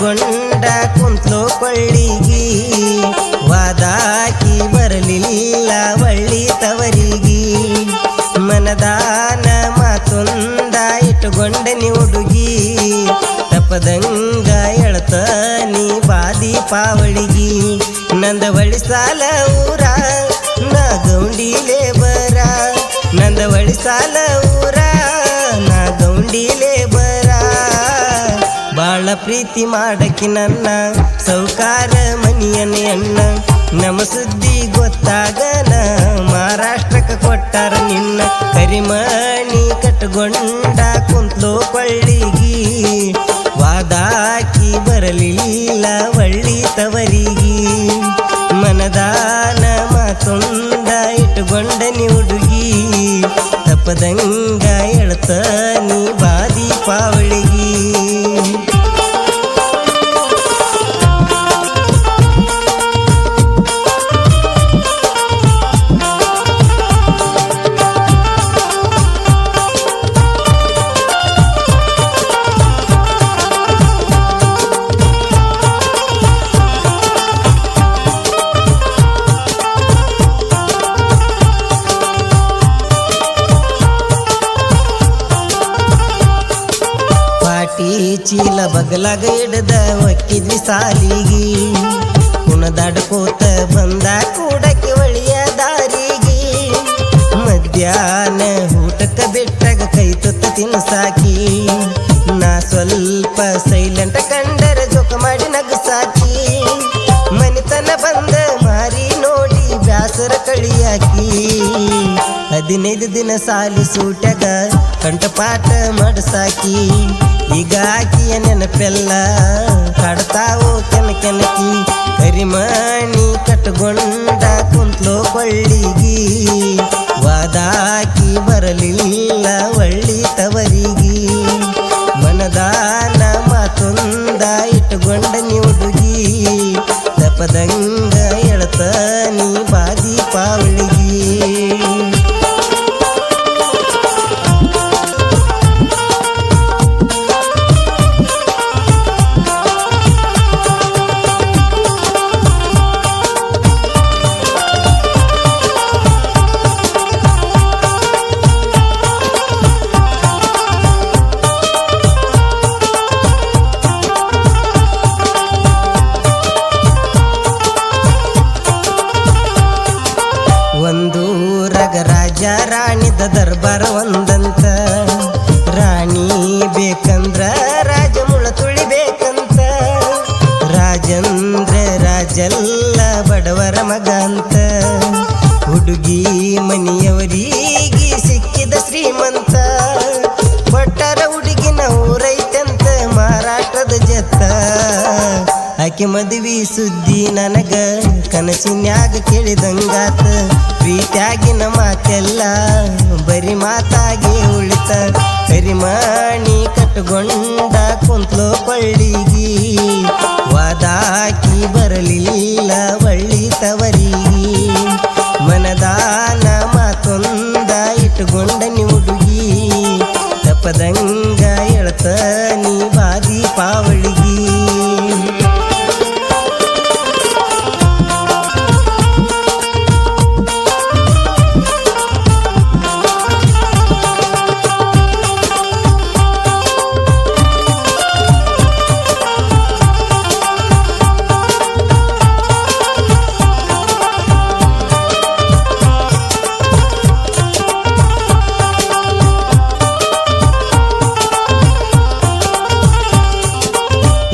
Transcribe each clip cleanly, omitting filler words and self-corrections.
ಕಟ್ಟುಕೊಂಡ ಕುಂತ್ಲೋ ಕೊಳ್ಳಿಗಿ ವಾದಾಕಿ ಬರಲಿಲ್ಲ ಒಳ್ಳಿ ತವರಿಗಿ ಮನದಾನ ಮಾತೊಂದ ಇಟ್ಟುಕೊಂಡನಿ ಹುಡುಗಿ ತಪ್ಪದಂಗ ಎಳತ ನೀ ಬಾದಿ ಪಾವಳಿಗಿ ನಂದ ಒಳಿಸಾಲ ಊರ ನಾ ಗೌಂಡಿಲೇ ಬರ ನಂದ ಒಳಿಸಾಲ ಊರ ನಾ ಗೌಂಡಿಲೇ ಬರ ಬಾಳ ಪ್ರೀತಿ ಮಾಡಕಿ ನನ್ನ ಸೌಕಾರ ಮನಿಯನೆ ಅಣ್ಣ ನಮ್ಮ ಸುದ್ದಿ ಗೊತ್ತಾಗನ ಮಹಾರಾಷ್ಟ್ರಕ್ಕೆ ಕೊಟ್ಟಾರ ನಿನ್ನ ಕರಿಮಣಿ ಕಟ್ಟುಕೊಂಡ ಕುಂತ್ಲೋ ಕೊಳ್ಳಿಗಿ ವಾದಾಕಿ ಬರಲಿಲ್ಲ ಒಳ್ಳಿ ತವರಿಗಿ ಮನದಾನ ಮಾತೊಂದ ಇಟ್ಟುಕೊಂಡನಿ ಹುಡುಗಿ ತಪ್ಪದಂಗ ಎಳತ ನೀ ಬಾದಿ ಪಾವಳಿಗಿ ಚೀಲ ಬಗಲಾಗ ಹಿಡ್ದ ಒಕ್ಕಿದ್ವಿ ಸಾಲಿಗಿ ಕುಣದಾಡ್ಕೋತ ಬಂದ ಕೂಡಕ್ಕೆ ಒಳಿಯ ದಾರಿಗೆ ಮಧ್ಯಾಹ್ನ ಊಟಕ್ಕೆ ಬಿಟ್ಟಾಗ ಕೈ ತುತ್ತ ತಿನ್ಸಾಕಿ ನಾ ಸ್ವಲ್ಪ ಸೈಲೆಂಟ್ ಕಂಡರ ಜೋಕ ಮಾಡಿ ನಗಸಾಕಿ ಮನಿತನ ಬಂದ ಮಾರಿ ನೋಡಿ ಬ್ಯಾಸರ ಕಳಿಯಾಕಿ 15 ದಿನ ಸಾಲಿ ಸೂಟ್ಯಾಗ ಕಂಠಪಾಠ ಮಾಡಸಾಕಿ ಈಗ ಆಕಿಯ ನೆನಪೆಲ್ಲ ಕಡ್ತಾವೋ ಕೆನಕಿ ಕರಿಮಣಿ ಕಟ್ಟುಕೊಂಡ ಕುಂತ್ಲೋ ಕೊಳ್ಳಿಗಿ ವಾದಾಕಿ ಬರಲಿಲ್ಲ ಒಳ್ಳಿ ತವರಿಗಿ ಮನದಾನ ಮಾತೊಂದ ಇಟ್ಟುಕೊಂಡನಿ ಹುಡುಗಿ ತಪ್ಪದಂಗ ಎಳತ ನೀ ಬಾದಿ ಪಾವಳಿಗಿ ರಾಜ ರಾಣಿದ ದರ್ಬಾರ ಒಂದಂತ ರಾಣಿ ಬೇಕಂದ್ರ ರಾಜ ಮುಳ ತುಳಿಬೇಕಂತ ರಾಜಂದ್ರ ರಾಜಲ್ಲ ಬಡವರ ಮಗ ಅಂತ ಹುಡುಗಿ ಮನಿಯವರಿಗೆ ಸಿಕ್ಕಿದ ಶ್ರೀಮಂತ ಕೊಟ್ಟರ ಹುಡುಗಿನ ಊರೈತಂತ ಮಹಾರಾಷ್ಟ್ರದ ಜತ್ತ ಆಕೆ ಮದುವೆ ಸುದ್ದಿ ನನಗ ಕನಸಿನ್ಯಾಗ ಕೇಳಿದಂಗಾತ ಪ್ರೀತ್ಯಾಗಿನ ಮಾತೆಲ್ಲ ಬರಿ ಮಾತಾಗಿ ಉಳಿತ ಕರಿಮಣಿ ಕಟ್ಟುಕೊಂಡ ಕುಂತ್ಲೋ ಕೊಳ್ಳಿಗಿ ವಾದಾಕಿ ಬರಲಿಲ್ಲ ಒಳ್ಳಿ ತವರಿಗಿ ಮನದಾನ ಮಾತೊಂದ ಇಟ್ಟುಕೊಂಡನಿ ಹುಡುಗಿ ತಪ್ಪದಂಗ ಎಳತ ನೀ ಬಾದಿ ಪಾವಳಿಗಿ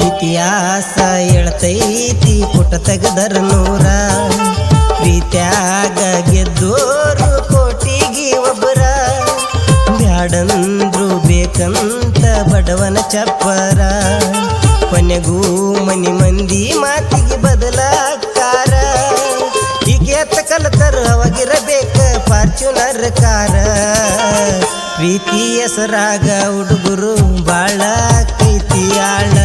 ಇತಿಹಾಸ ಹೇಳ್ತೈತಿ ಪುಟ ತೆಗದರ ನೂರ ಪ್ರೀತ್ಯಾಗ ಗೆದ್ದೋರು ಕೋಟಿಗೆ ಒಬ್ಬರ ಬ್ಯಾಡಂದ್ರು ಬೇಕಂತ ಬಡವನ ಚಪ್ಪರ ಕೊನೆಗೂ ಮನಿ ಮಂದಿ ಮಾತಿಗೆ ಬದಲಾಕಾರ ಹೀಗೆ ಎತ್ತ ಕಲತರ ಅವಾಗಿರಬೇಕ ಫಾರ್ಚುನರ್ ಕಾರ ಪ್ರೀತಿ ಹೆಸರಾಗ ಹುಡುಗರು ಬಾಳ ಕೈತಿ ಆಳ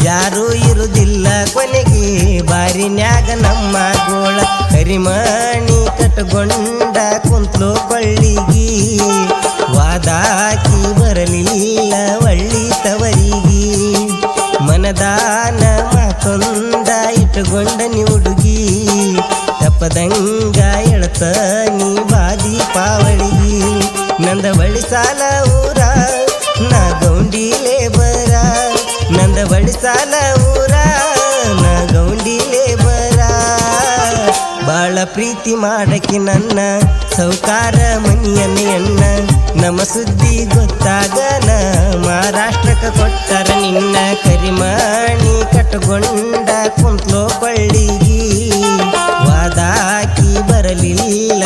ಯಾರೂ ಇರುವುದಿಲ್ಲ ಕೊನೆಗೆ ಬಾರಿನ್ಯಾಗ ನಮ್ಮ ಗೋಳ ಕರಿಮಣಿ ಕಟ್ಟುಕೊಂಡ ಕುಂತ್ಲೋ ಕೊಳ್ಳಿಗಿ ವಾದಾಕಿ ಬರಲಿಲ್ಲ ಒಳ್ಳಿ ತವರಿಗಿ ಮನದಾನ ದೀಪದಂಗ ಎಳತ ನೀ ಬಾದಿ ಪಾವಳಿಗಿ ನಂದ ಬಳಿಸಾಲ ಊರ ನಾ ಗೌಂಡಿಲೇ ಬರ ನಂದ ಬಳಿಸಾಲ ಊರ ನಾ ಗೌಂಡಿಲೇ ಬರ ಬಾಳ ಪ್ರೀತಿ ಮಾಡಕಿ ನನ್ನ ಸೌಕಾರ ಮನಿಯನ ಎಣ್ಣ ನಮ್ಮ ಸುದ್ದಿ ಗೊತ್ತಾಗನ ಮಹಾರಾಷ್ಟ್ರಕ್ಕೆ ಕೊಟ್ಟರ ನಿನ್ನ ಕರಿಮಣಿ ಕಟ್ಟಗೊಂಡ ಕುಂತ್ಲೋ ಕೊಳ್ಳಿಗಿ ವಾದಾಕಿ ಬರಲಿಲ್ಲ